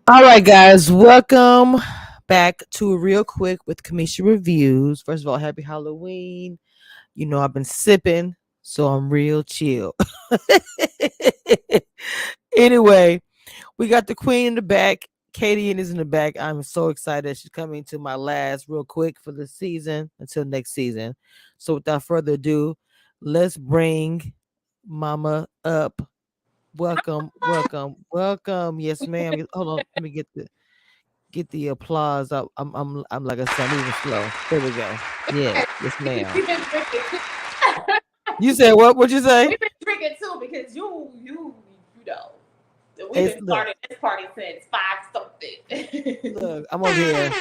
All right, guys, welcome back to Real Quick with Kamisha Reviews. First of all, happy Halloween. You know, I've been sipping, so I'm real chill. Anyway, we got the queen in the back. Kadian is in the back. I'm so excited that she's coming to my last Real Quick for the season until next season. So, without further ado, let's bring Mama up. Welcome, welcome, welcome. Yes, ma'am. Hold on, let me get the applause up. I'm like I said, I'm moving slow. There we go. Yes, yes, ma'am. We've been drinking too. You said what? What'd you say? We've been drinking too because you know we've It's been look, starting this party since five something. look. I'm over here.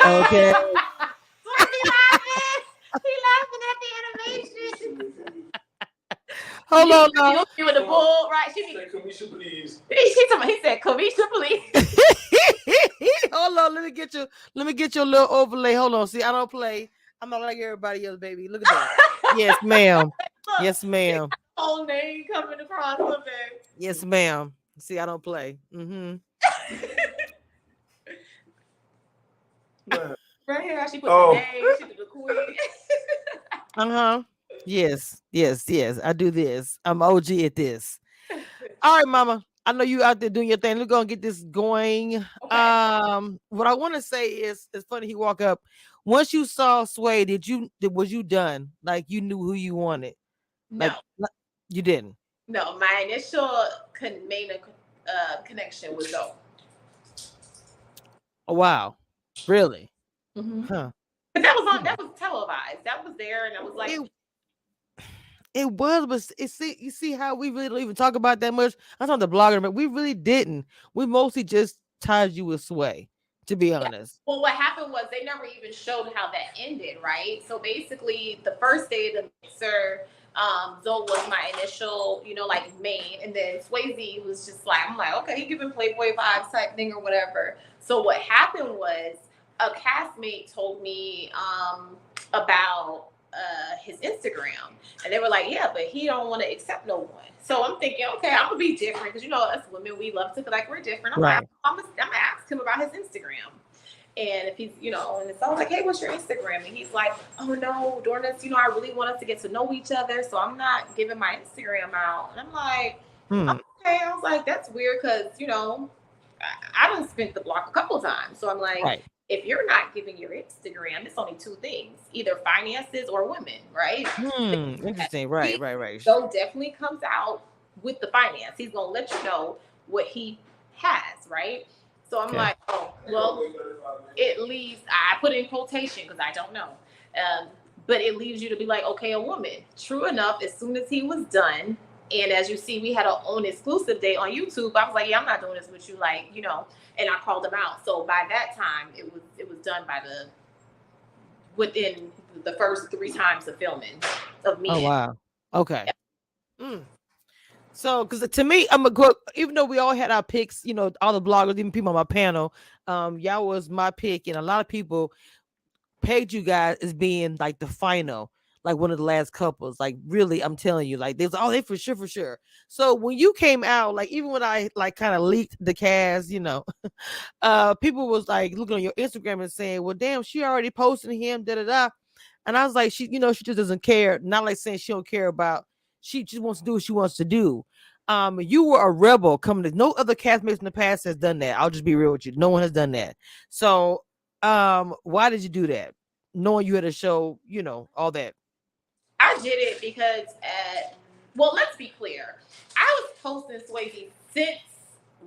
Okay. Why is he laughing? He laughing at the animation. Hold You on now. you be with the bull, right? Kamisha, please. He said, Kamisha, please. Hold on. Let me get you a little overlay. Hold on. See, I don't play. I'm not like everybody else, baby. Look at that. Yes, ma'am. Look, Yes, his ma'am. whole name coming across of Yes, ma'am. See, I don't play. Mm-hmm. right here, she put the name, she did the queen. Uh-huh. Yes, yes, yes. I do this. I'm OG at this. All right, mama. I know you out there doing your thing. We're gonna get this going. Okay. What I want to say is, it's funny he walk up. Once you saw Sway, was you done? Like you knew who you wanted? Like No, you didn't? no. My initial main connection was no. Oh wow, really? Mm-hmm. Huh? But that was on. Hmm. That was televised. That was there, and I was like, It it was, but you see how we really don't even talk about that much. I saw the blogger, but we really didn't. We mostly just tied you with Sway, to be yeah. honest. Well, what happened was they never even showed how that ended, right? So basically, the first day of the mixer, Zoe was my initial, like main, and then Swayze was just like, I'm like, okay, he giving Playboy vibes type thing or whatever. So what happened was a castmate told me about his Instagram, and they were like, yeah, but he don't want to accept no one. So I'm thinking, okay, I'm gonna be different because us women, we love to feel like we're different. I'm like, Right. I'm gonna ask him about his Instagram. And if he's, and so I was like, hey, what's your Instagram? And he's like, oh no, Dornas, I really want us to get to know each other. So I'm not giving my Instagram out. And I'm like, Hmm. okay. I was like, that's weird because, I done spent the block a couple of times. So I'm like, Right. if you're not giving your Instagram, it's only two things, either finances or women, right? Hmm. Interesting. Right. He Right. Right. Joe definitely comes out with the finance. He's gonna let you know what he has, right? So I'm Okay. like, oh, well, it leaves. I put in quotation because I don't know, um, but it leaves you to be like, okay, a woman. True enough, as soon as he was done, and as you see, we had our own exclusive day on YouTube. I was like, yeah, I'm not doing this with you, and I called him out. So by that time, it was done by the within the first three times of filming of Oh me and wow. Okay. Mm. So, because to me, I'm a good. Even though we all had our picks, all the bloggers, even people on my panel, y'all was my pick, and a lot of people pegged you guys as being like the final, like one of the last couples. Like really, I'm telling you, like there's all they for sure, for sure. So when you came out, like even when I like kind of leaked the cast, people was like looking on your Instagram and saying, "Well, damn, she already posted him." Da da da. And I was like, she just doesn't care. Not like saying she don't care about. She just wants to do what she wants to do. You were a rebel coming to. No other castmates in the past has done that. I'll just be real with you. No one has done that. So, why did you do that? Knowing you had a show, all that. I did it because, well, let's be clear. I was posting Swayze since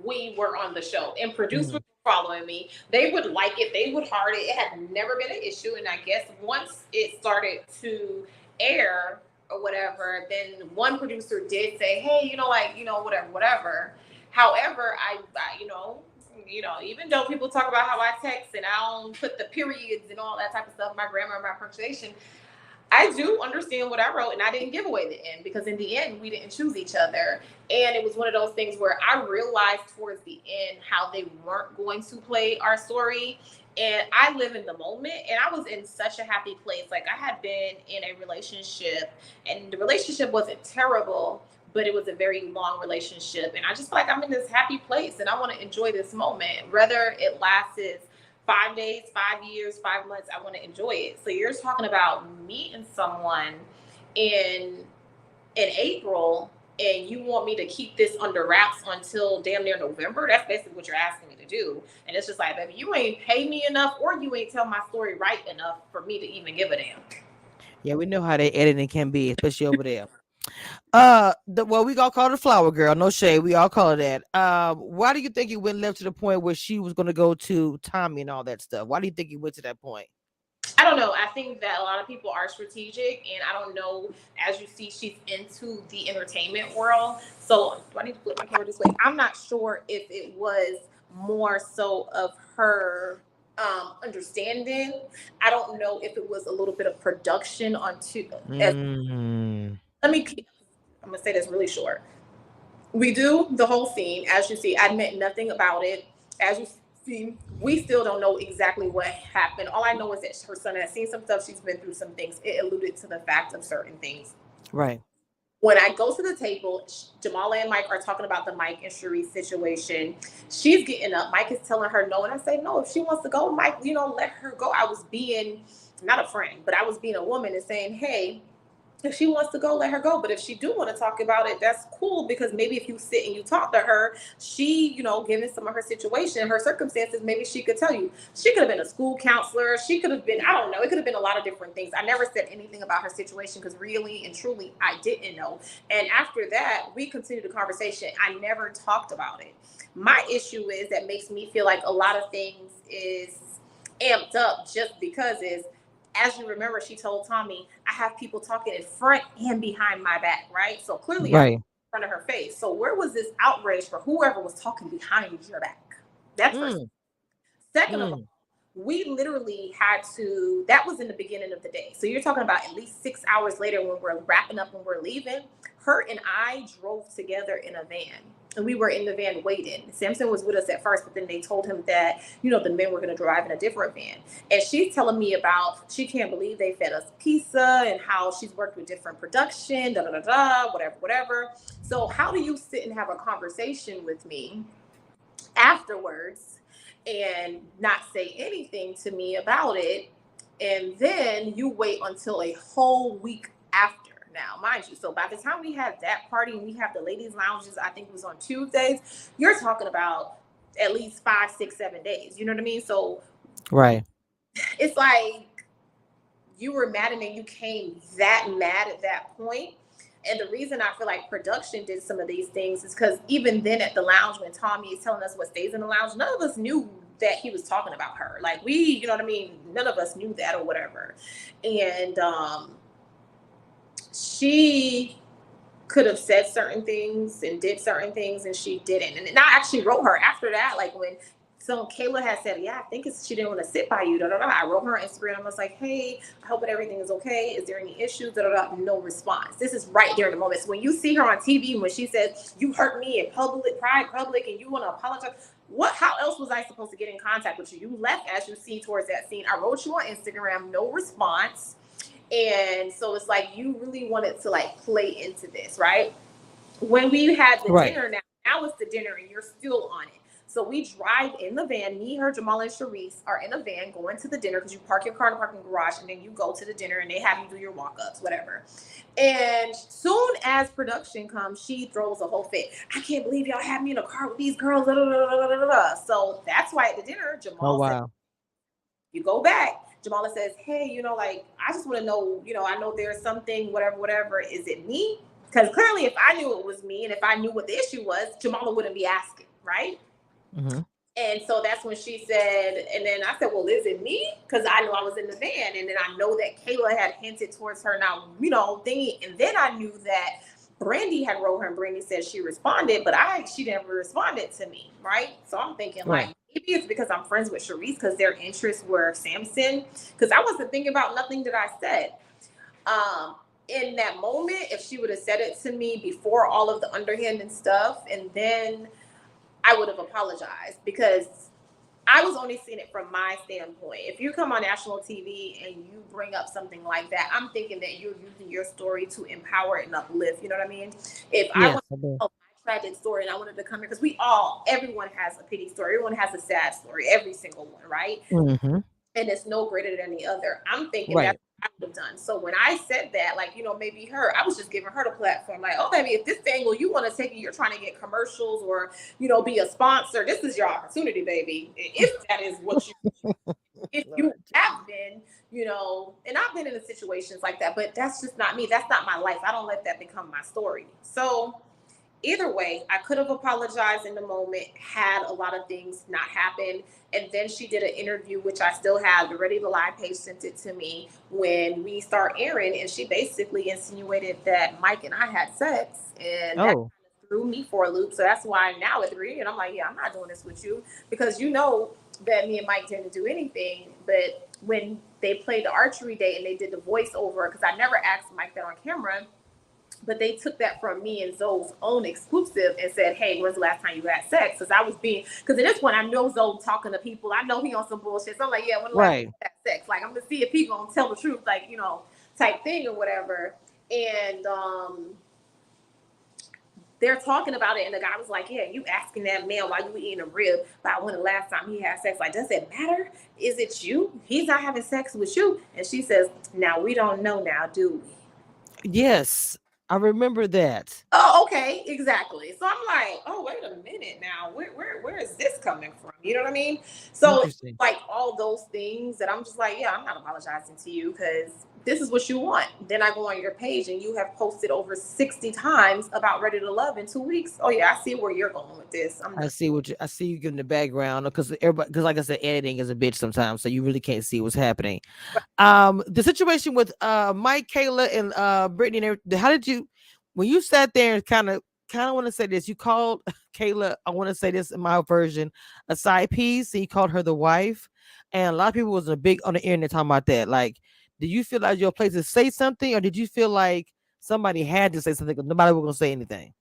we were on the show, and producers Mhm. were following me. They would like it, they would heart it. It had never been an issue, and I guess once it started to air or whatever, then one producer did say, "Hey, whatever, whatever." However, even though people talk about how I text and I don't put the periods and all that type of stuff, my grammar, my punctuation, I do understand what I wrote, and I didn't give away the end because in the end we didn't choose each other, and it was one of those things where I realized towards the end how they weren't going to play our story, and I live in the moment, and I was in such a happy place. Like I had been in a relationship, and the relationship wasn't terrible, but it was a very long relationship. And I just feel like I'm in this happy place and I want to enjoy this moment. Whether it lasts 5 days, 5 years, 5 months, I want to enjoy it. So you're talking about meeting someone in April and you want me to keep this under wraps until damn near November? That's basically what you're asking me to do. And it's just like, baby, you ain't pay me enough or you ain't tell my story right enough for me to even give a damn. Yeah, we know how they editing can be, especially over there. Well, we gonna call her Flower Girl. No shade. We all call her that. Why do you think it went left to the point where she was gonna go to Tommy and all that stuff? Why do you think it went to that point? I don't know. I think that a lot of people are strategic, and I don't know. As you see, she's into the entertainment world. So, do I need to flip my camera this way? I'm not sure if it was more so of her understanding. I don't know if it was a little bit of production onto. As Mm, let me. I'm gonna say this really short. We do the whole scene. As you see, I admit nothing about it. As you see, we still don't know exactly what happened. All I know is that her son has seen some stuff. She's been through some things. It alluded to the fact of certain things. right. When I go to the table, Jamala and Mike are talking about the Mike and Cherise situation. She's getting up. Mike is telling her no. And I say, no, if she wants to go, Mike, let her go. I was being, not a friend, but I was being a woman and saying, hey, if she wants to go, let her go. But if she do want to talk about it, that's cool, because maybe if you sit and you talk to her, she, given some of her situation, her circumstances, maybe she could tell you. She could have been a school counselor. She could have been, I don't know. It could have been a lot of different things. I never said anything about her situation because really and truly, I didn't know. And after that, we continued the conversation. I never talked about it. My issue is that makes me feel like a lot of things is amped up just because is, as you remember, she told Tommy, I have people talking in front and behind my back, right? So clearly I'm in Right. front of her face. So where was this outrage for whoever was talking behind your back? That's first. Mm, Second of all, mm, we literally had to, that was in the beginning of the day. So you're talking about at least 6 hours later when we're wrapping up, when we're leaving. Her and I drove together in a van. And we were in the van waiting. Samson was with us at first, but then they told him that, the men were going to drive in a different van. And she's telling me about, she can't believe they fed us pizza and how she's worked with different production, da da da da, whatever, whatever. So how do you sit and have a conversation with me afterwards and not say anything to me about it, and then you wait until a whole week after? Now, mind you, so by the time we had that party and we have the ladies lounges, I think it was on Tuesdays, you're talking about at least 5 6 7 days, you know what I mean? So right. it's like you were mad and then you came that mad at that point. And the reason I feel like production did some of these things is because even then at the lounge, when Tommy is telling us what stays in the lounge, none of us knew that he was talking about her. Like you know what I mean? None of us knew that or whatever. And she could have said certain things and did certain things and she didn't. And I actually wrote her after that, like when Kayla had said, yeah, I think she didn't want to sit by you. Da, da, da. I wrote her on Instagram. I was like, hey, I hope that everything is okay. Is there any issues? Da, da, da. No response. This is right there in the moment. So when you see her on TV, when she says, you hurt me in public, and you want to apologize, how else was I supposed to get in contact with you? You left, as you see towards that scene. I wrote you on Instagram, no response. And so it's like you really wanted to like play into this, right? When we had the Right. dinner, now it's the dinner and you're still on it. So we drive in the van. Me, her, Jamal, and Sharice are in a van going to the dinner because you park your car in the parking garage and then you go to the dinner and they have you do your walk-ups, whatever. And soon as production comes, she throws a whole fit. I can't believe y'all had me in a car with these girls. Da, da, da, da, da, da. So that's why at the dinner, Oh Jamal said, wow. you go back. Jamala says, hey, like, I just want to know, I know there's something, whatever, whatever. Is it me? Because clearly if I knew it was me and if I knew what the issue was, Jamala wouldn't be asking, right? Mm-hmm. And so that's when she said, and then I said, well, is it me? Because I knew I was in the van. And then I know that Kayla had hinted towards her now, thingy. And then I knew that Brandy had wrote her and Brandy said she responded, but she never responded to me, right? So I'm thinking Right. like, maybe it's because I'm friends with Sharice because their interests were Samson. Because I wasn't thinking about nothing that I said. In that moment, if she would have said it to me before all of the underhand and stuff, and then I would have apologized because I was only seeing it from my standpoint. If you come on national TV and you bring up something like that, I'm thinking that you're using your story to empower and uplift. You know what I mean? If I Yes, want I do. to tell my tragic story and I wanted to come here, because everyone has a pity story, everyone has a sad story, every single one, right? Hmm. And it's no greater than the other. I'm thinking that's Right. what I would have done. So when I said that, like, maybe her, I was just giving her the platform. Like, oh, baby, if this angle you want to take it, you're trying to get commercials or, be a sponsor, this is your opportunity, baby. If that is what you, if you Lord have Jesus. been, and I've been in situations like that, but that's just not me. That's not my life. I don't let that become my story. So either way, I could have apologized in the moment, had a lot of things not happen. And then she did an interview, which I still have. The Ready to Lie page sent it to me when we start airing. And she basically insinuated that Mike and I had sex. And that Oh, threw me for a loop. So that's why now at the reunion, I'm like, yeah, I'm not doing this with you because that me and Mike didn't do anything. But when they played the archery day and they did the voiceover, because I never asked Mike that on camera, but they took that from me and Zoe's own exclusive and said, "Hey, when's the last time you had sex?" Because I was because at this point I know Zoe talking to people. I know he on some bullshit. So I'm like, "Yeah, when the last time right. you had sex?" Like I'm gonna see if he gonna tell the truth, like type thing or whatever. And they're talking about it, and the guy was like, "Yeah, you asking that man why you eating a rib about when the last time he had sex? Like, does it matter? Is it you? He's not having sex with you." And she says, "Now we don't know now, do we?" Yes, I remember that. Oh, okay, exactly. So I'm like, oh, wait a minute now. Where is this coming from? You know what I mean? So it's Interesting. like all those things that I'm just like, yeah, I'm not apologizing to you because this is what you want. Then I go on your page and you have posted over 60 times about Ready to Love in 2 weeks. Oh yeah, I see where you're going with this. I'm done. I see you giving the background because everybody, because like I said, editing is a bitch sometimes, so you really can't see what's happening. The situation with Mike, Kayla, and Brittany and everything, how did you, when you sat there and kind of want to say this, you called Kayla, I want to say this in my version, a side piece, and you called her the wife, and a lot of people was a big on the internet talking about that. Like, did you feel like your place to say something, or did you feel like somebody had to say something because nobody was gonna say anything?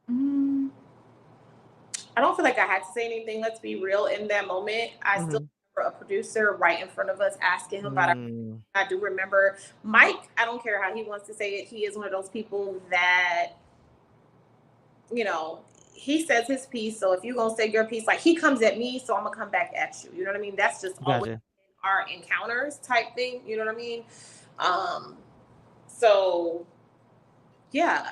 Mm, I don't feel like I had to say anything. Let's be real. In that moment, I still Hmm. remember a producer right in front of us asking him about our. Mm, I do remember Mike. I don't care how he wants to say it. He is one of those people that you know, he says his piece. So if you're gonna say your piece, like he comes at me, so I'm gonna come back at you. You know what I mean? That's just always gotcha. our encounters type thing. You know what I mean? Um, so yeah,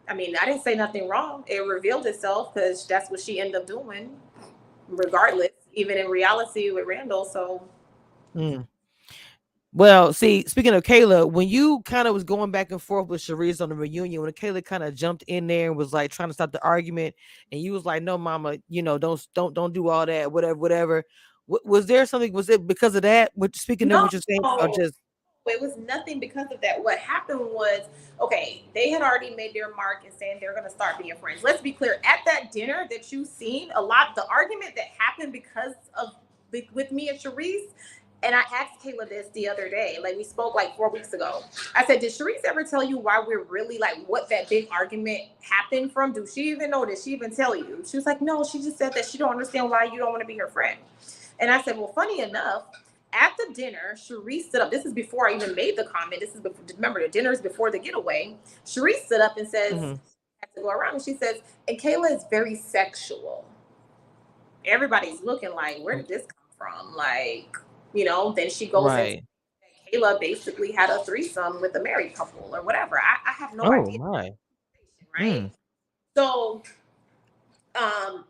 I mean, I didn't say nothing wrong. It revealed itself because that's what she ended up doing, regardless, even in reality with Randall. So Mm. Well, see, speaking of Kayla, when you kind of was going back and forth with Sharice on the reunion, when Kayla kind of jumped in there and was like trying to stop the argument, and you was like, "No, Mama, don't do all that, whatever, whatever." Was there something? Was it because of that? What speaking of what you're saying, or no, just it was nothing because of that. What happened was, okay, they had already made their mark and saying they're going to start being friends. Let's be clear. At that dinner that you seen, the argument that happened because of with me and Sharice, and I asked Kayla this the other day, like we spoke like 4 weeks ago. I said, did Sharice ever tell you why we're really like what that big argument happened from? Do she even know? Did she even tell you? She was like, no, she just said that she don't understand why you don't want to be her friend. And I said, well, funny enough, at the dinner, Sharice stood up. This is before I even made the comment. This is before, remember, the dinner is before the getaway. Sharice stood up and says, mhm, had to go around, and she says, and Kayla is very sexual. Everybody's looking like, where did this come from? Like, then she goes into right? Kayla basically had a threesome with a married couple or whatever. I have no Oh idea, my. right? Mm, So, um,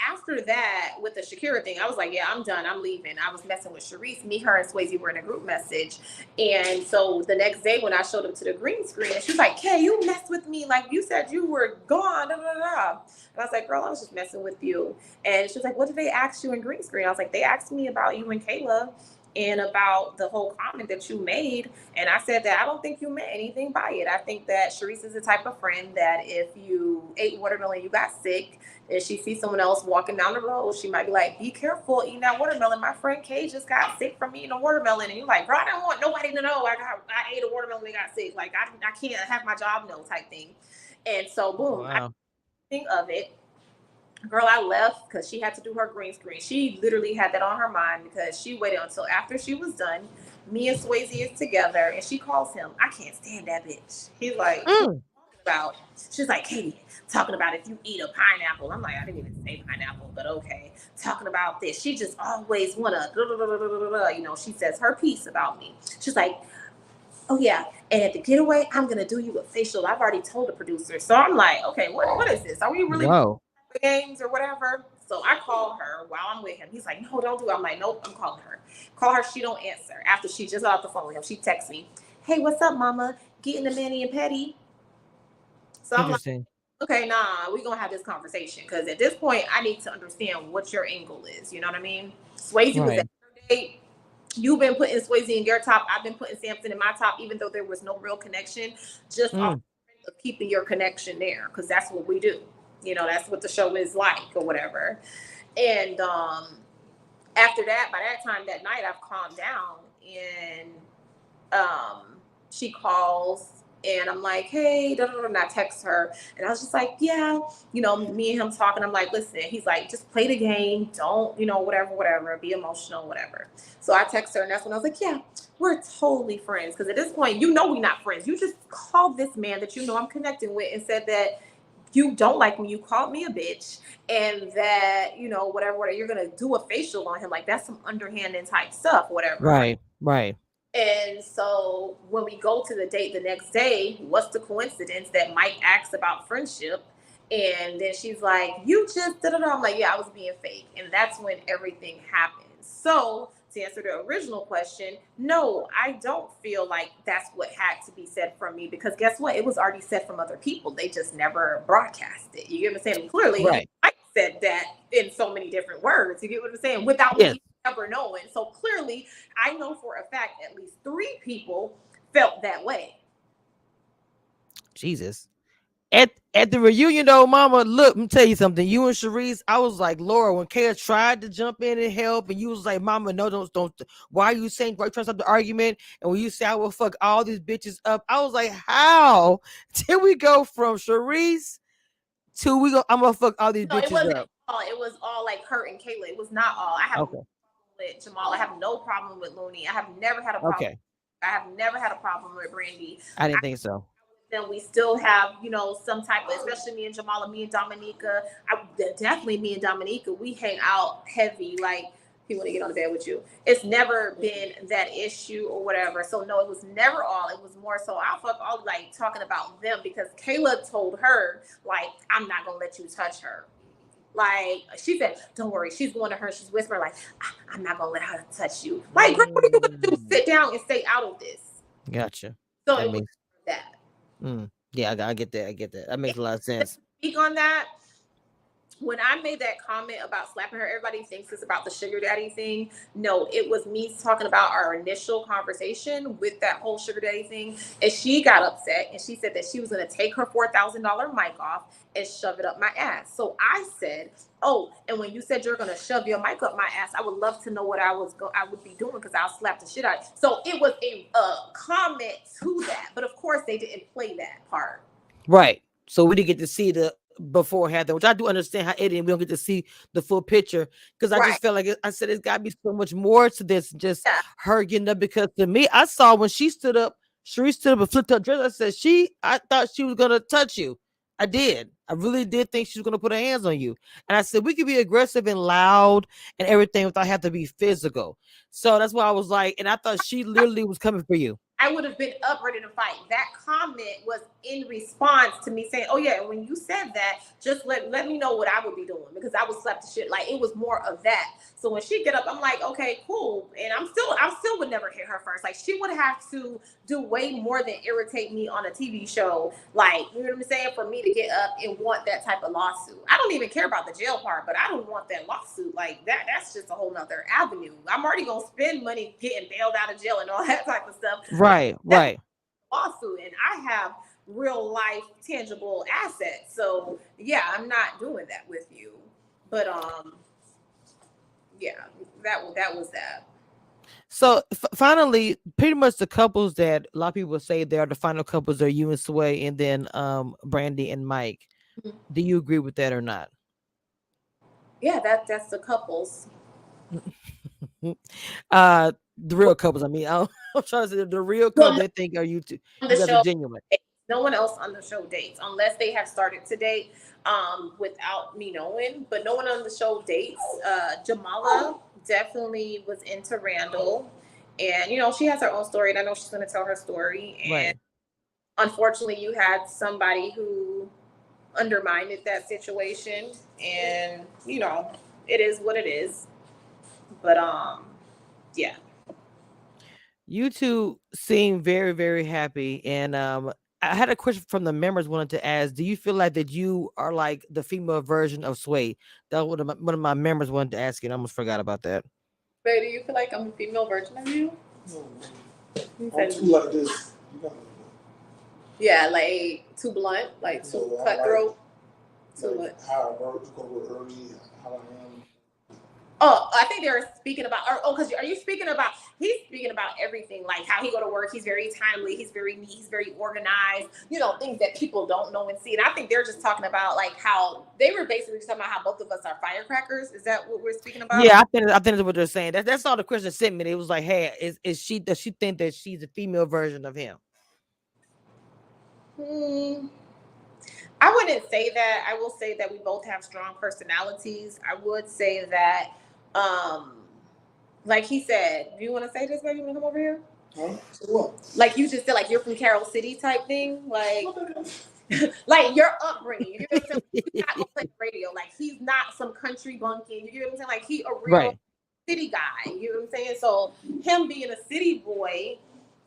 after that, with the Shakira thing, I was like, yeah, I'm done. I'm leaving. I was messing with Sharice. Me, her, and Swayze were in a group message. And so the next day when I showed up to the green screen, and she was like, Kay, you messed with me. Like you said you were gone. Da, da, da. And I was like, girl, I was just messing with you. And she was like, what did they ask you in green screen? I was like, they asked me about you and Kayla and about the whole comment that you made. And I said that I don't think you meant anything by it. I think that Sharice is the type of friend that if you ate watermelon, you got sick, and she sees someone else walking down the road, she might be like, be careful eating that watermelon. My friend Kay just got sick from eating a watermelon. And you're like, girl, I don't want nobody to know I ate a watermelon and got sick. Like, I can't have my job know type thing. And so, boom, I wow. think of it. Girl, I left because she had to do her green screen. She literally had that on her mind because she waited until after she was done. Me and Swayze is together, and she calls him. I can't stand that bitch. He's like, what Mm. about? She's like, Katie, talking about if you eat a pineapple. I'm like, I didn't even say pineapple, but okay. Talking about this. She just always wanna, she says her piece about me. She's like, oh yeah, and at the getaway, I'm gonna do you a facial. I've already told the producer. So I'm like, okay, what is this? Are we really Whoa. games or whatever? So I call her while I'm with him. He's like, no, don't do it. I'm like, nope, I'm calling her. Call her, she don't answer. After she just got off the phone with him, she texts me, hey, what's up, mama? Getting the mani and petty. So I'm like, Interesting. okay, nah, we gonna have this conversation. Cause at this point, I need to understand what your angle is. You know what I mean? Swayze was at Right. her date. You've been putting Swayze in your top. I've been putting Samson in my top, even though there was no real connection, just off Mm. of keeping your connection there, because that's what we do. That's what the show is like, or whatever. And after that, by that time that night, I've calmed down, and she calls. And I'm like, hey, and I text her. And I was just like, yeah, me and him talking. I'm like, listen, he's like, just play the game. Don't, whatever, be emotional, whatever. So I text her, and that's when I was like, yeah, we're totally friends. Because at this point, we're not friends. You just called this man that I'm connecting with and said that you don't like me. You called me a bitch, and that, whatever, you're going to do a facial on him. Like, that's some underhanded type stuff, whatever, right? Right. Right. And so when we go to the date the next day, what's the coincidence that Mike asks about friendship? And then she's like, you just, da da da. I'm like, yeah, I was being fake. And that's when everything happens. So to answer the original question, no, I don't feel like that's what had to be said from me, because guess what? It was already said from other people. They just never broadcast it. You get what I'm saying? Clearly, Right. Mike said that in so many different words. You get what I'm saying? Without Yes. me ever knowing. So clearly, I know for a fact at least 3 people felt that way. Jesus. At the reunion though, mama, look, let me tell you something. You and Sharice, I was like, Laura, when Kaya tried to jump in and help, and you was like, mama, no, don't. Why are you saying, why you trying to stop the argument? And when you say I will fuck all these bitches up, I was like, how did we go from Sharice to I'm gonna fuck all these No, it bitches wasn't up? all. It was all like Kurt and Kayla. It was not all. I have Okay. with Jamal. I have no problem with Looney. I have never had a problem. Okay. I have never had a problem with Brandy. I didn't think so. Then we still have, some type of, especially me and Jamala, me and Dominica. Definitely me and Dominica, we hang out heavy. Like, he want to get on the bed with you. It's never been that issue or whatever. So no, it was never all. It was more so I'll fuck all, like, talking about them, because Kayla told her, like, I'm not gonna let you touch her. Like, she said, don't worry. She's going to her. She's whispering, like, I'm not gonna let her touch you. Like, girl, what are you gonna do? Mm, Sit down and stay out of this. gotcha. So That it was makes that. yeah, I get that. I get that. That And makes a lot of to sense. speak on that, when I made that comment about slapping her, everybody thinks it's about the sugar daddy thing. No, it was me talking about our initial conversation with that whole sugar daddy thing. And she got upset, and she said that she was going to take her $4,000 mic off and shove it up my ass. So I said, oh, and when you said you're going to shove your mic up my ass, I would love to know what I would be doing, because I'll slap the shit out. So it was a comment to that. But of course, they didn't play that part. Right. So we didn't get to see the beforehand, which I do understand how editing, we don't get to see the full picture, because I Right. just felt like I said it's got to be so much more to this than just Yeah. her getting up. Because to me, I saw when she stood up, Cherie stood up and flipped her dress. I said, I thought she was gonna touch you. I did. I really did think she was gonna put her hands on you. And I said we could be aggressive and loud and everything without having to be physical. So that's why I was like, and I thought she literally was coming for you. I would have been up ready to fight. That comment was in response to me saying, "Oh yeah, when you said that, just let me know what I would be doing, because I would slap the shit." Like, it was more of that. So when she get up, I'm like, "Okay, cool." And I still would never hit her first. Like, she would have to do way more than irritate me on a TV show. Like, you know what I'm saying? For me to get up and want that type of lawsuit. I don't even care about the jail part, but I don't want that lawsuit. Like, that's just a whole nother avenue. I'm already gonna spend money getting bailed out of jail and all that type of stuff. Right, That's right. a lawsuit, and I have real life tangible assets. So yeah, I'm not doing that with you. But yeah, that was that. So finally, pretty much the couples that a lot of people say they are the final couples are you and Sway, and then Brandy and Mike. Do you agree with that or not? Yeah, that's the couples. The real couples. I mean, I'm trying to say the real Well, couple. They think are you two? on the You guys are show, genuine. no one else on the show dates unless they have started to date without me knowing. But no one on the show dates. Jamala definitely was into Randall, and she has her own story, and I know she's going to tell her story. And Right. unfortunately, you had somebody who undermined that situation, and it is what it is. But yeah. You two seem very, very happy. And I had a question from the members wanted to ask, do you feel like that you are like the female version of Sway? That was one of my members wanted to ask you, and I almost forgot about that. But do you feel like I'm a female version of you? No, You I'm said, too like this. You got yeah, like too blunt, like to too know. I cutthroat, too like much. how I work, go to work early, how I am. Oh, I think they're speaking about. Because are you speaking about? He's speaking about everything, like how he go to work. He's very timely. He's very neat. He's very organized. Things that people don't know and see. And I think they're just talking about like how they were basically talking about how both of us are firecrackers. Is that what we're speaking about? Yeah, I think that's what they're saying. That's all the question sent me. It was like, hey, is she does she think that she's a female version of him? Hmm. I wouldn't say that. I will say that we both have strong personalities. I would say that, um, like he said, do you want to say this, baby? You want to come over here? Huh? So what? Like you just said, like you're from Carroll City type thing, like What the hell? like your upbringing. You get what I'm saying? He's not gonna play radio. Like he's not some country bumpkin. You get what I'm saying? Like he a real Right. city guy. You know what I'm saying? So him being a city boy,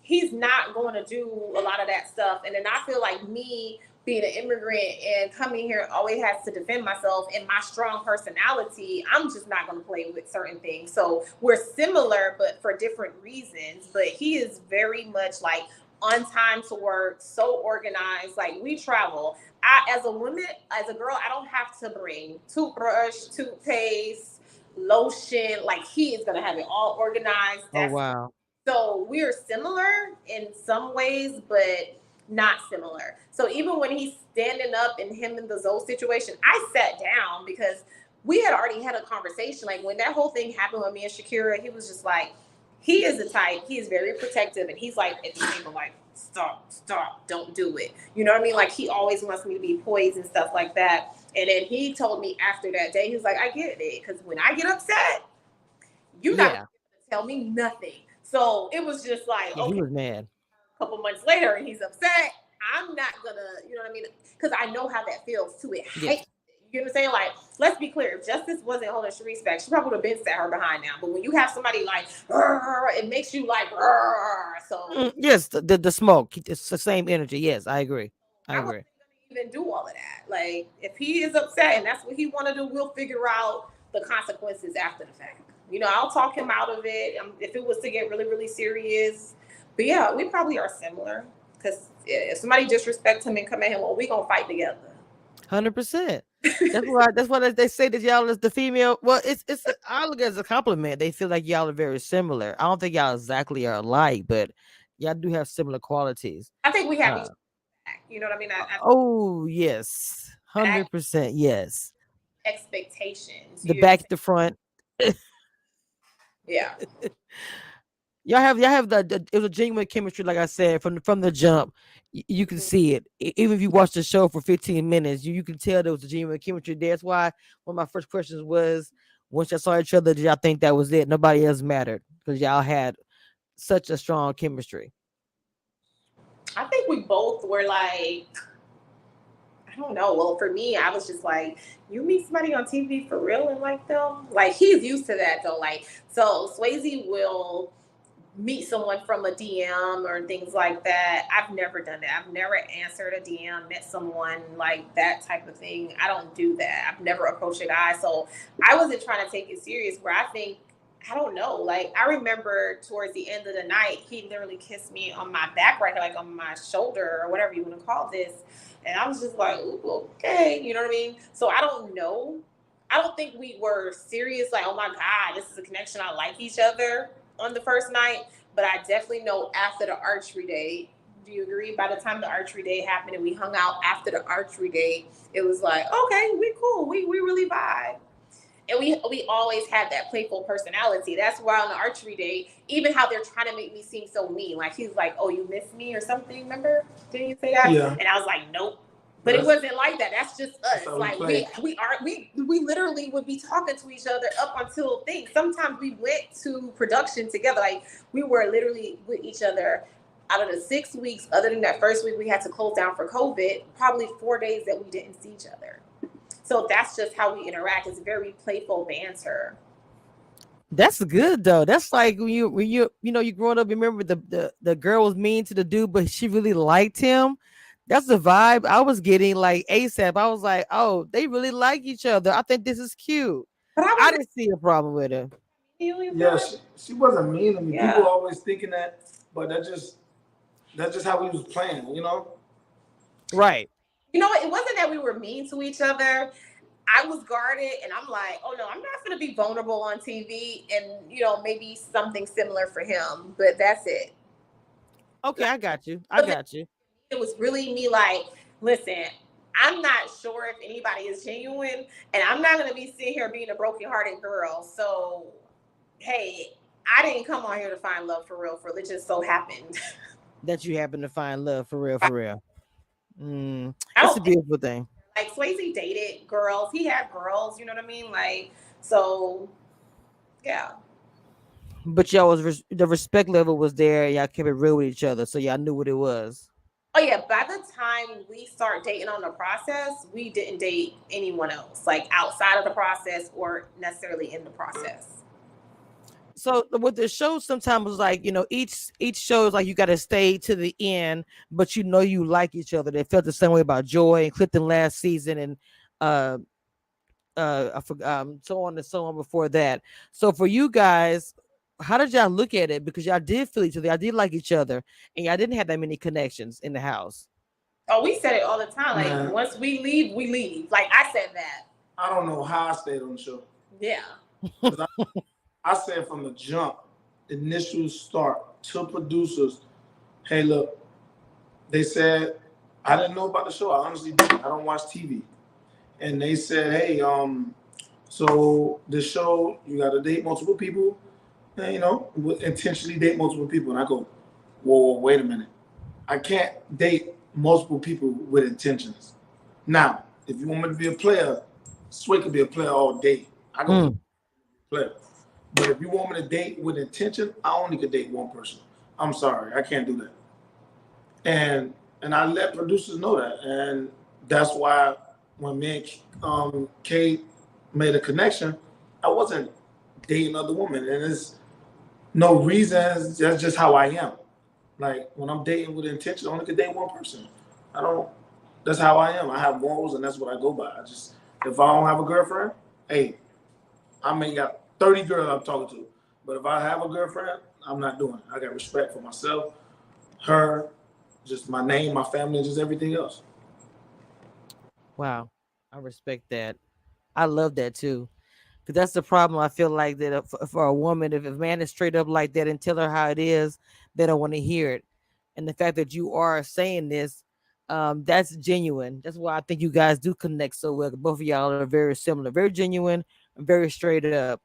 he's not going to do a lot of that stuff. And then I feel like me being an immigrant and coming here always has to defend myself and my strong personality. I'm just not going to play with certain things. So we're similar, but for different reasons. But he is very much like on time to work, so organized. Like we travel. As a woman, as a girl, I don't have to bring toothbrush, toothpaste, lotion. Like he is gonna have it all organized. Oh That's wow. so we're similar in some ways, but not similar. So even when he's standing up in him in the Zoe situation, I sat down because we had already had a conversation. Like when that whole thing happened with me and Shakira, he was just like, he is the type, he is very protective, and he's like at the table, like, stop, don't do it. You know what I mean? Like he always wants me to be poised and stuff like that. And then he told me after that day, he was like, I get it. Because when I get upset, you're not Yeah. gonna tell me nothing. So it was just like, Yeah, he okay, was mad. a couple months later, and he's upset. I'm not gonna, you know what I mean? Because I know how that feels too. It Yeah. hates. You know what I'm saying? Like, let's be clear. If Justice wasn't holding Sharice back, she probably would have been set her behind now. But when you have somebody like, it makes you like, so Yes, the smoke. It's the same energy. Yes, I agree. I I wasn't agree. gonna even do all of that. Like, if he is upset and that's what he want to do, we'll figure out the consequences after the fact. I'll talk him out of it if it was to get really, really serious. But yeah, we probably are similar because if somebody disrespects him and come at him, well, we gonna fight together. 100%. That's why they say that y'all is the female. Well, I look at it as a compliment. They feel like y'all are very similar. I don't think y'all exactly are alike, but y'all do have similar qualities. I think we have each Uh, other back. You know what I mean? I oh yes, back 100% yes. expectations. The back, the front. Yeah. Y'all have it was a genuine chemistry, like I said, from the jump. You can see it. Even if you watch the show for 15 minutes, you can tell there was a genuine chemistry there. That's why one of my first questions was, once y'all saw each other, did y'all think that was it? Nobody else mattered because y'all had such a strong chemistry. I think we both were like, I don't know. Well, for me, I was just like, you meet somebody on TV for real and like them? Like, he's used to that though. Like, so Swayze will meet someone from a DM or things like that. I've never done that. I've never answered a DM, met someone like that type of thing. I don't do that. I've never approached a guy. So I wasn't trying to take it serious where I think, I don't know. Like I remember towards the end of the night, he literally kissed me on my back right here, like on my shoulder or whatever you want to call this. And I was just like, ooh, okay, you know what I mean? So I don't know. I don't think we were serious, like, oh my God, this is a connection. I like each other on the first night. But I definitely know after the archery day, do you agree? By the time the archery day happened and we hung out after the archery day, it was like, okay, we cool. We really vibe. and we always had that playful personality. That's why on the archery day, even how they're trying to make me seem so mean. Like he's like, "Oh, you miss me" or something. Remember? Didn't you say that? Yeah. And I was like, "Nope." But it wasn't like that. That's just us. Like we literally would be talking to each other up until things. Sometimes we went to production together. Like we were literally with each other out of the 6 weeks. Other than that first week we had to close down for COVID. Probably 4 days that we didn't see each other. So that's just how we interact. It's very playful banter. That's good though. That's like when you growing up. You remember the girl was mean to the dude, but she really liked him. That's the vibe I was getting like ASAP. I was like, oh, they really like each other. I think this is cute. But I I wasn't didn't see a problem with it. Yeah, she wasn't mean to me. Yeah. People always thinking that, but that's just how we was playing, you know? Right. You know what? It wasn't that we were mean to each other. I was guarded, and I'm like, oh no, I'm not going to be vulnerable on TV, and maybe something similar for him, but that's it. Okay, Like, I got you. I got you. it was really me like, listen, I'm not sure if anybody is genuine, and I'm not going to be sitting here being a brokenhearted girl. So, hey, I didn't come on here to find love for real. For it just so happened. That you happen to find love for real, for real. I It's a don't think beautiful thing. like Swayze dated girls. He had girls. You know what I mean? Like so, yeah. But y'all was the respect level was there. Y'all kept it real with each other, so y'all knew what it was. Oh yeah, by the time we start dating on the process, we didn't date anyone else, like outside of the process or necessarily in the process. So with the show, sometimes it's like each show is like you got to stay to the end, but you like each other. They felt the same way about Joy and Clifton last season, and uh I forgot, so on and so on before that. So for you guys, how did y'all look at it? Because y'all did feel each other, y'all did like each other, and y'all didn't have that many connections in the house. Oh, we said it all the time. Like Man, once we leave, we leave. Like I said that. I don't know how I stayed on the show. Yeah. 'Cause I said from the jump, initial start to producers, hey, look, they said, I didn't know about the show. I honestly didn't. I don't watch TV. And they said, hey, so the show, you got to date multiple people, and, intentionally date multiple people. And I go, whoa, wait a minute. I can't date multiple people with intentions. Now, if you want me to be a player, Sway could be a player all day. I go Mm. player. But if you want me to date with intention, I only could date one person. I'm sorry, I can't do that. And I let producers know that, and that's why when me and Kate made a connection, I wasn't dating other women, and it's no reason. That's just how I am. Like when I'm dating with intention, I only could date one person. I don't. That's how I am. I have morals, and that's what I go by. I just if I don't have a girlfriend, hey, I may got 30 girls I'm talking to, but if I have a girlfriend, I'm not doing it. I got respect for myself, her, just my name, my family, just everything else. Wow, I respect that. I love that too. Because that's the problem. I feel like that for a woman, if a man is straight up like that and tell her how it is, they don't want to hear it. And the fact that you are saying this, that's genuine. That's why I think you guys do connect so well. Both of y'all are very similar, very genuine, and very straight up.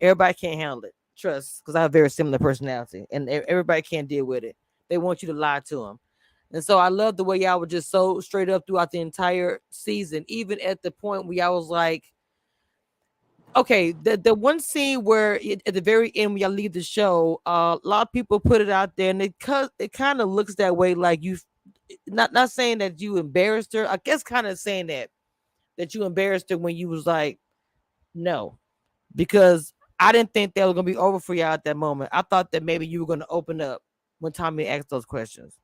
Everybody can't handle it. Trust, because I have a very similar personality, and everybody can't deal with it. They want you to lie to them. And so I love the way y'all were just so straight up throughout the entire season, even at the point where y'all was like, okay, the one scene where at the very end when y'all leave the show, a lot of people put it out there, and it kind of looks that way, like you, not saying that you embarrassed her. I guess kind of saying that you embarrassed her when you was like, no, because I didn't think that was gonna be over for y'all at that moment. I thought that maybe you were gonna open up when Tommy asked those questions.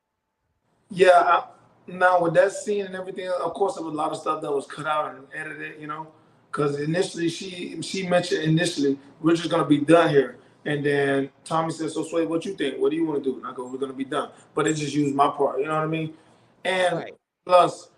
Yeah, now with that scene and everything, of course, there was a lot of stuff that was cut out and edited, because initially she mentioned initially we're just gonna be done here, and then Tommy said, "So Sway, what you think? What do you want to do?" And I go, "We're gonna be done," but it just used my part, you know what I mean? And Right. plus,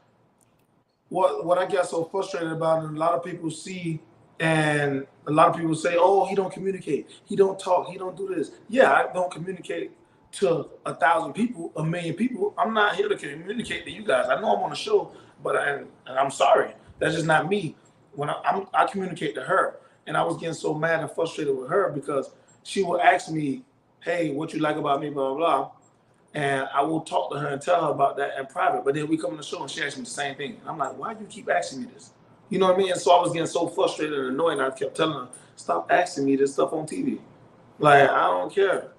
what I get so frustrated about, and a lot of people see, and a lot of people say, "Oh, he don't communicate, he don't talk, he don't do this." Yeah, I don't communicate to 1,000 people, 1,000,000 people. I'm not here to communicate to you guys. I know I'm on a show, but and I'm sorry, that's just not me. When I communicate to her, And I was getting so mad and frustrated with her because she would ask me, hey, what you like about me, blah, blah, blah. And I will talk to her and tell her about that in private. But then we come on the show and she asks me the same thing. And I'm like, why do you keep asking me this? You know what I mean? And so I was getting so frustrated and annoyed. And I kept telling her, stop asking me this stuff on TV. Like, I don't care.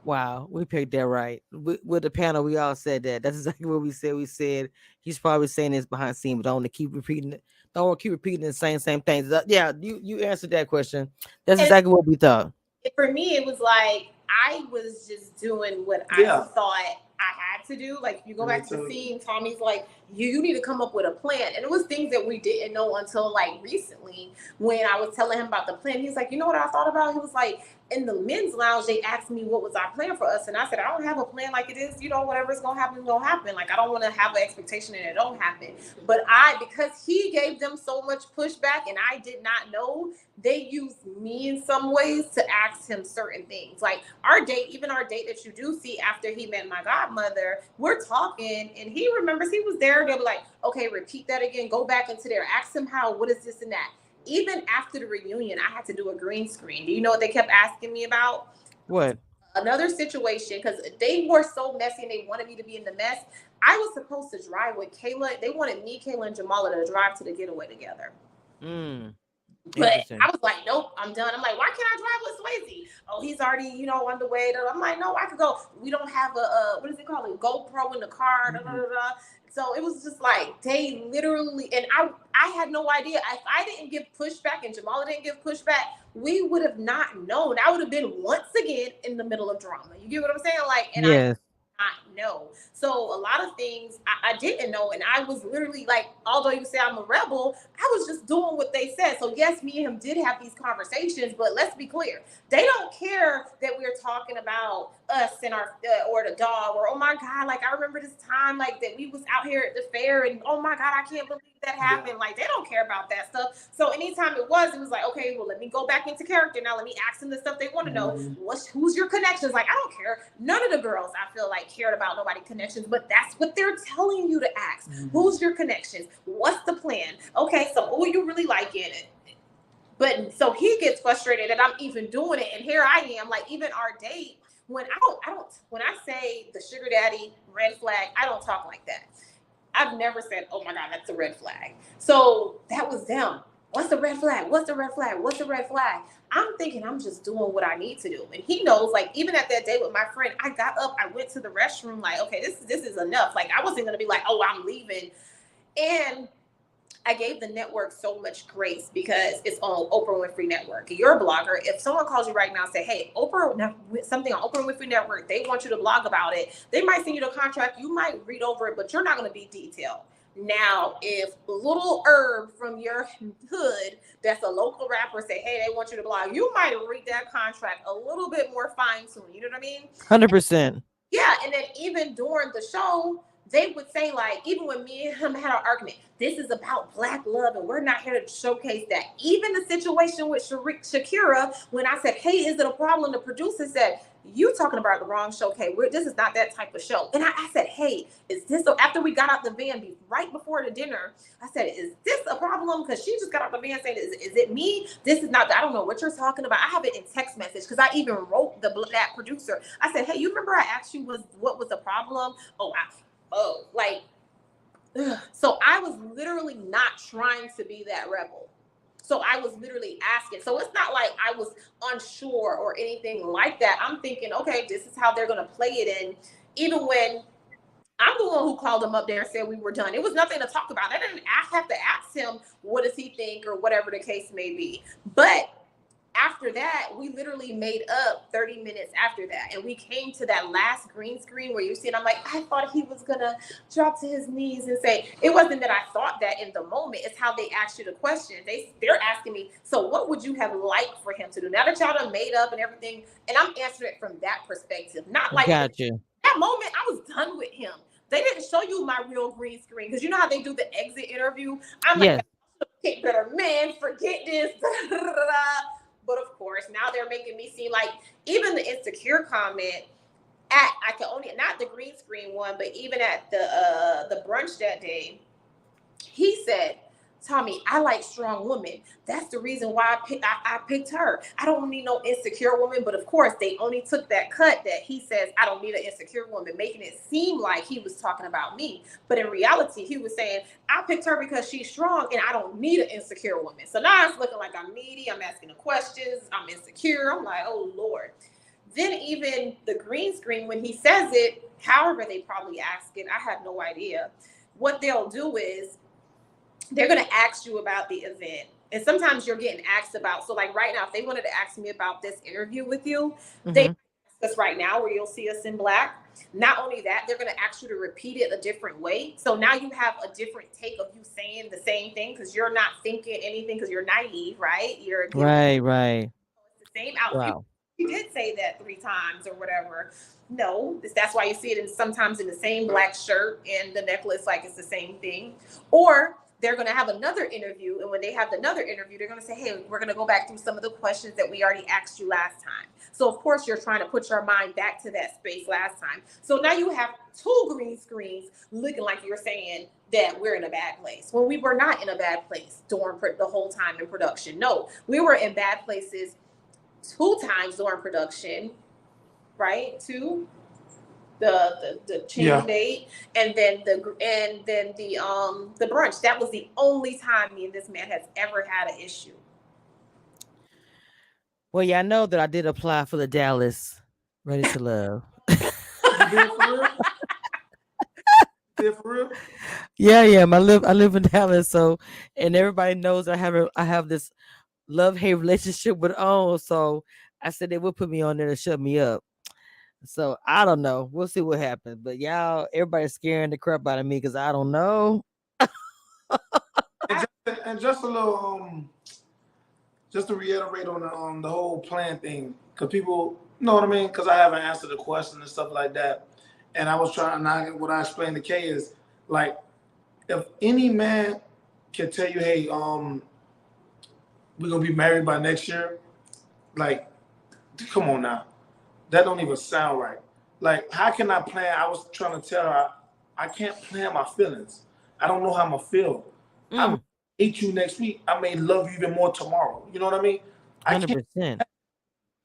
Wow, we picked that right. With the panel, we all said that. That's exactly what we said. We said he's probably saying this behind the scene, but don't want to keep repeating it. Don't want to keep repeating the same things. Yeah, you answered that question. That's And exactly what we thought. for me, it was like I was just doing what I thought I had to do. Like, you go back to the scene, Tommy's like, you need to come up with a plan. And it was things that we didn't know until like recently when I was telling him about the plan. He's like, you know what I thought about? He was like, in the men's lounge, they asked me what was our plan for us. And I said, I don't have a plan. Like, it is, whatever's going to happen is going to happen. Like, I don't want to have an expectation and it don't happen. But because he gave them so much pushback and I did not know, they used me in some ways to ask him certain things. Like even our date that you do see after he met my godmother, we're talking and he remembers he was there. They'll be like, okay, repeat that again. Go back into there. Ask him what is this and that. Even after the reunion, I had to do a green screen. Do you know what they kept asking me about? What? Another situation, because they were so messy and they wanted me to be in the mess. I was supposed to drive with Kayla. They wanted me, Kayla, and Jamala to drive to the getaway together. But I was like, nope, I'm done. I'm like, why can't I drive with Swayze? Oh, he's already, on the way. I'm like, no, I could go. We don't have what is it called? A GoPro in the car. So it was just like, they literally, and I had no idea. If I didn't give pushback and Jamala didn't give pushback, we would have not known. I would have been once again in the middle of drama. You get what I'm saying? Like, and yes. not know. So a lot of things I didn't know. And I was literally like, although you say I'm a rebel, I was just doing what they said. So yes, me and him did have these conversations, but let's be clear. They don't care that we're talking about us and our, or the dog, or, oh my God, like I remember this time like that we was out here at the fair and oh my God, I can't believe that happened. Like they don't care about that stuff. So anytime it was like, okay, well, let me go back into character. Now let me ask them the stuff they want to know. Who's your connections? Like, I don't care. None of the girls I feel like cared about nobody connections, but that's what they're telling you to ask. Who's your connections? What's the plan? Okay, so who you really like in it? But so he gets frustrated that I'm even doing it. And here I am, like even our date, when when I say the sugar daddy red flag, I don't talk like that. I've never said, oh my God, that's a red flag. So that was them. What's the red flag? What's the red flag? What's the red flag? I'm thinking I'm just doing what I need to do. And he knows, like, even at that day with my friend, I got up, I went to the restroom, like, okay, this is enough. Like, I wasn't going to be like, oh, I'm leaving. And I gave the network so much grace because it's on Oprah Winfrey Network. You're a blogger. If someone calls you right now and say, hey, Oprah, something on Oprah Winfrey Network, they want you to blog about it. They might send you the contract. You might read over it, but you're not going to be detailed. Now, if Little Herb from your hood, that's a local rapper, say, hey, they want you to blog, you might read that contract a little bit more fine-tuned. You know what I mean? 100%. Yeah, and then even during the show, they would say, like, even when me and him had our argument, this is about Black love, and we're not here to showcase that. Even the situation with Shakira, when I said, hey, is it a problem? The producer said, you talking about the wrong show, okay? This is not that type of show. And I said, hey, is this, after we got out the van, right before the dinner, I said, is this a problem? Because she just got out the van saying, is it me? This is not, I don't know what you're talking about. I have it in text message because I even wrote that producer. I said, hey, you remember I asked you what was the problem? Like, so I was literally not trying to be that rebel. So I was literally asking. So it's not like I was unsure or anything like that. I'm thinking, okay, this is how they're going to play it. And even when I'm the one who called him up there and said we were done, it was nothing to talk about. I didn't have to ask him, what does he think or whatever the case may be. But after that, we literally made up 30 minutes after that. And we came to that last green screen where you see it. I'm like, I thought he was going to drop to his knees and say, it wasn't that I thought that in the moment. It's how they asked you the question. They're asking me, so what would you have liked for him to do? Now that y'all done made up and everything, and I'm answering it from that perspective. Not like that moment, I was done with him. They didn't show you my real green screen. Because you know how they do the exit interview? I'm like, get better, man, forget this. But of course, now they're making me seem like even the insecure comment I can only, not the green screen one, but even at the brunch that day, he said, Tommy, I like strong women. That's the reason why I picked her. I don't need no insecure woman. But of course, they only took that cut that he says, I don't need an insecure woman, making it seem like he was talking about me. But in reality, he was saying, I picked her because she's strong and I don't need an insecure woman. So now it's looking like I'm needy. I'm asking the questions. I'm insecure. I'm like, oh, Lord. Then even the green screen, when he says it, however they probably ask it, I have no idea. What they'll do is they're going to ask you about the event. And sometimes you're getting asked about, so like right now, if they wanted to ask me about this interview with you, they Mm-hmm. ask us right now where you'll see us in black. Not only that, they're going to ask you to repeat it a different way. So now you have a different take of you saying the same thing because you're not thinking anything because you're naive, right? You're giving Right, right. the same out. Wow. You did say that 3 times or whatever. No, that's why you see it in sometimes in the same black shirt and the necklace, like it's the same thing. Or they're going to have another interview, and when they have another interview, they're going to say, "Hey, we're going to go back through some of the questions that we already asked you last time." So of course you're trying to put your mind back to that space last time. So now you have 2 green screens looking like you're saying that we're in a bad place when we were not in a bad place during the whole time in production. No, we were in bad places 2 times during production, right? Two, the chain date, and then the brunch. That was the only time me and this man has ever had an issue. Well, yeah, I know that I did apply for the Dallas Ready to Love. You did for real? Did for real? Yeah, yeah. I live in Dallas, so and everybody knows I have this love hate relationship with OWN. So I said they would put me on there to shut me up. So I don't know. We'll see what happens. But y'all, everybody's scaring the crap out of me because I don't know. And just a little just to reiterate on the whole plan thing, because people, you know what I mean? Because I haven't answered the question and stuff like that. And I was trying, what I explained to Kay is like, if any man can tell you, hey, we're gonna be married by next year, like, come on now, that don't even sound right. Like, how can I plan? I was trying to tell her, I can't plan my feelings. I don't know how I'm gonna feel. I may Mm, hate you next week. I may love you even more tomorrow. You know what I mean? I can't. 100%.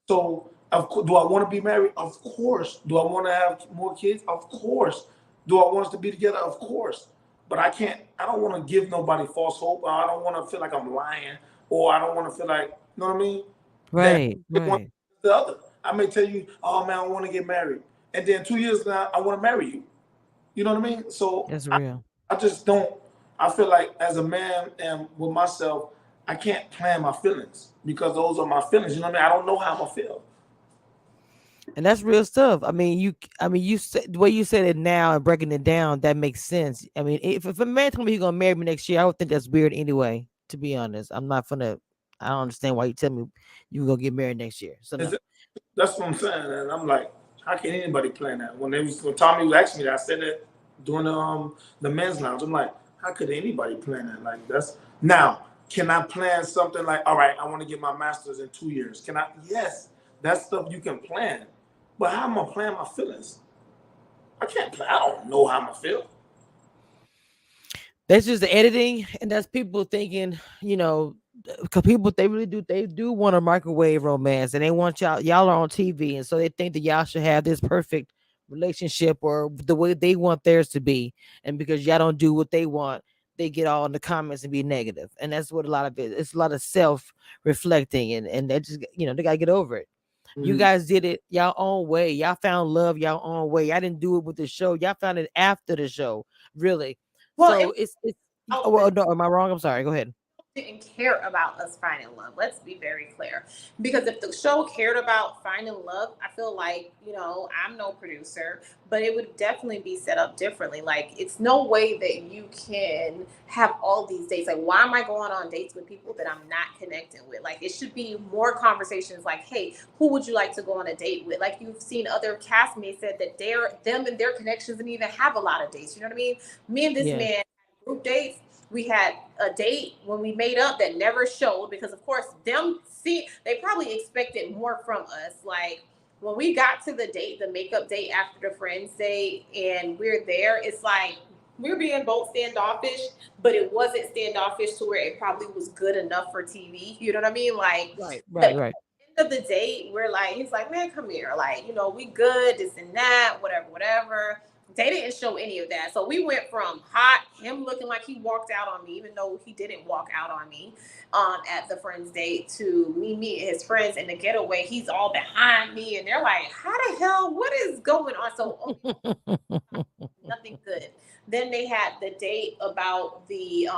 So, do I want to be married? Of course. Do I want to have more kids? Of course. Do I want us to be together? Of course. But I can't. I don't want to give nobody false hope. I don't want to feel like I'm lying, or I don't want to feel like, you know what I mean? That Right, one right. the other. I may tell you, oh man, I want to get married, and then 2 years now, I want to marry you. You know what I mean? So That's real. I just don't. I feel like as a man and with myself, I can't plan my feelings because those are my feelings. You know what I mean? I don't know how I'm gonna feel. And that's real stuff. I mean, you said the way you said it now and breaking it down, that makes sense. I mean, if a man told me he's gonna marry me next year, I would think that's weird anyway. To be honest, I'm not gonna. I don't understand why you tell me you gonna get married next year. So no. That's what I'm saying, and I'm like, how can anybody plan that? When Tommy was asking me that, I said that during the men's lounge. I'm like, how could anybody plan that? Like that's now. Can I plan something like, all right, I want to get my master's in 2 years? Can I? Yes, that's stuff you can plan. But how am I gonna plan my feelings? I can't plan. I don't know how I'm gonna feel. That's just the editing, and that's people thinking, because people they do want a microwave romance, and they want y'all are on TV, and so they think that y'all should have this perfect relationship or the way they want theirs to be, and because y'all don't do what they want, they get all in the comments and be negative, and that's what a lot of it. It's a lot of self reflecting, and they just they gotta get over it. You Mhm. guys did it y'all own way. Y'all found love y'all own way. Y'all didn't do it with the show. Y'all found it after the show, really. Well, So it it's was oh, well, no, am I wrong? I'm sorry. Go ahead. didn't care about us finding love. Let's be very clear. Because if the show cared about finding love, I feel like, I'm no producer, but it would definitely be set up differently. Like, it's no way that you can have all these dates. Like, why am I going on dates with people that I'm not connecting with? Like, it should be more conversations like, hey, who would you like to go on a date with? Like, you've seen other castmates said that them and their connections didn't even have a lot of dates. You know what I mean? Me and this Yes. man group dates. We had a date when we made up that never showed because, of course, they probably expected more from us. Like when we got to the date, the makeup date after the Friends Day, and we're there, it's like we were being both standoffish, but it wasn't standoffish to where it probably was good enough for TV. You know what I mean? Like, Right, but right, at right. the end of the date, we're like, he's like, man, come here. Like, we good, this and that, whatever, whatever. They didn't show any of that. So we went from hot, him looking like he walked out on me, even though he didn't walk out on me at the friend's date, to me meeting his friends in the getaway. He's all behind me, and they're like, how the hell, what is going on? So nothing good. Then they had the date about the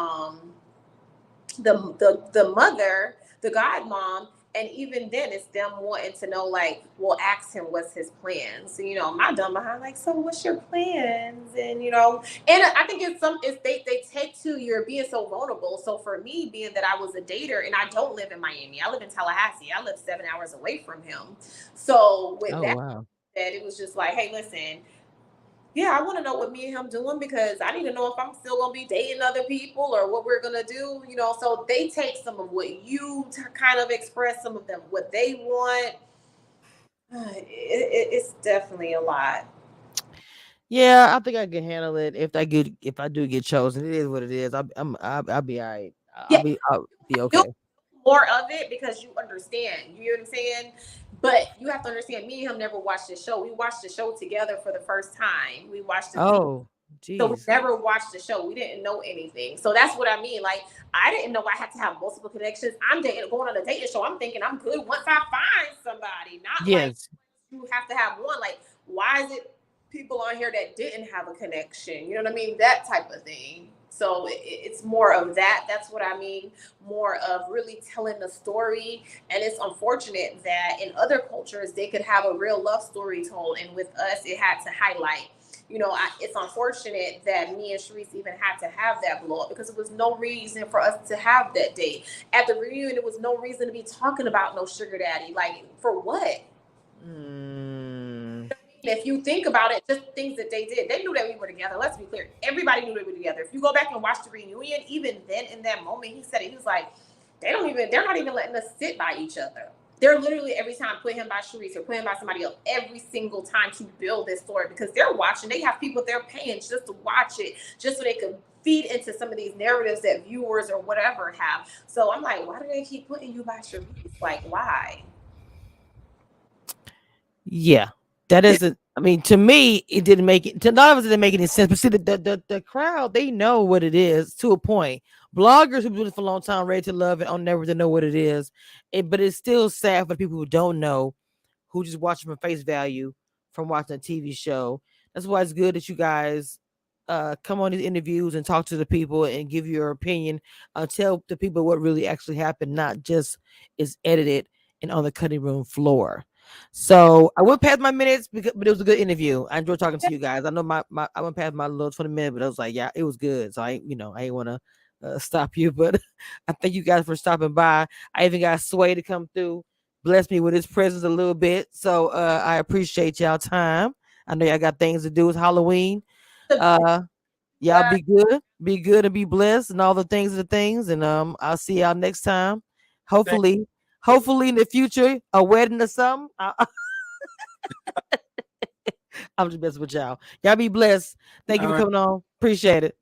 mother, the godmom, and even then it's them wanting to know, like, well, ask him what's his plans. My dumb behind, like, so what's your plans? And I think it's they take to you're being so vulnerable. So for me, being that I was a dater and I don't live in Miami, I live in Tallahassee. I live 7 hours away from him. So with Oh that wow. said, it was just like, hey, listen, yeah, I want to know what me and him doing, because I need to know if I'm still gonna be dating other people or what we're gonna do. So they take some of what you kind of express, some of them what they want. It's definitely a lot. Yeah, I think I can handle it if I do get chosen. It is what it is. I'll be all right. Yeah, I'll be you okay. more of it because you understand. You know what I'm saying? But you have to understand, me and him never watched the show. We watched the show together for the first time. We watched the season. Oh, So we geez. never watched the show. We didn't know anything. So that's what I mean. Like, I didn't know I had to have multiple connections. I'm dating, going on a dating show. I'm thinking I'm good once I find somebody. Not like Yes. you have to have one. Like, why is it people on here that didn't have a connection? You know what I mean? That type of thing. So it's more of that. That's what I mean. More of really telling the story. And it's unfortunate that in other cultures, they could have a real love story told. And with us, it had to highlight. It's unfortunate that me and Sharice even had to have that blow up, because it was no reason for us to have that date. At the reunion, it was no reason to be talking about no sugar daddy. Like, for what? Mm, If you think about it, just things that they did, they knew that we were together. Let's be clear. Everybody knew they were together. If you go back and watch the reunion, even then in that moment, he said it. He was like, they're not even letting us sit by each other. They're literally every time put him by Sharice or put him by somebody else every single time to build this story, because they're watching. They have people they're paying just to watch it, just so they can feed into some of these narratives that viewers or whatever have. So I'm like, why do they keep putting you by Sharice? Like, why? yeah, that isn't. I mean, to me, it didn't make it. To none of us, it didn't make any sense. But see, the crowd, they know what it is to a point. Bloggers who've been doing it for a long time, ready to love it, on never to know what it is. But it's still sad for the people who don't know, who just watch it from face value from watching a TV show. That's why it's good that you guys come on these interviews and talk to the people and give your opinion. Tell the people what really actually happened, not just is edited and on the cutting room floor. So I went past my minutes, but it was a good interview. I enjoyed talking to you guys. I know my I went past my little 20 minutes, but I was like, yeah, it was good. So I ain't want to stop you, but I thank you guys for stopping by. I even got Sway to come through, bless me with his presence a little bit. So I appreciate y'all time. I know y'all got things to do. It's Halloween. Uh y'all be good and be blessed and all the things and the things. And I'll see y'all next time. Thank Hopefully, you. hopefully in the future, a wedding or something. I'm just messing with y'all. Y'all be blessed. Thank you All for right. coming on. Appreciate it.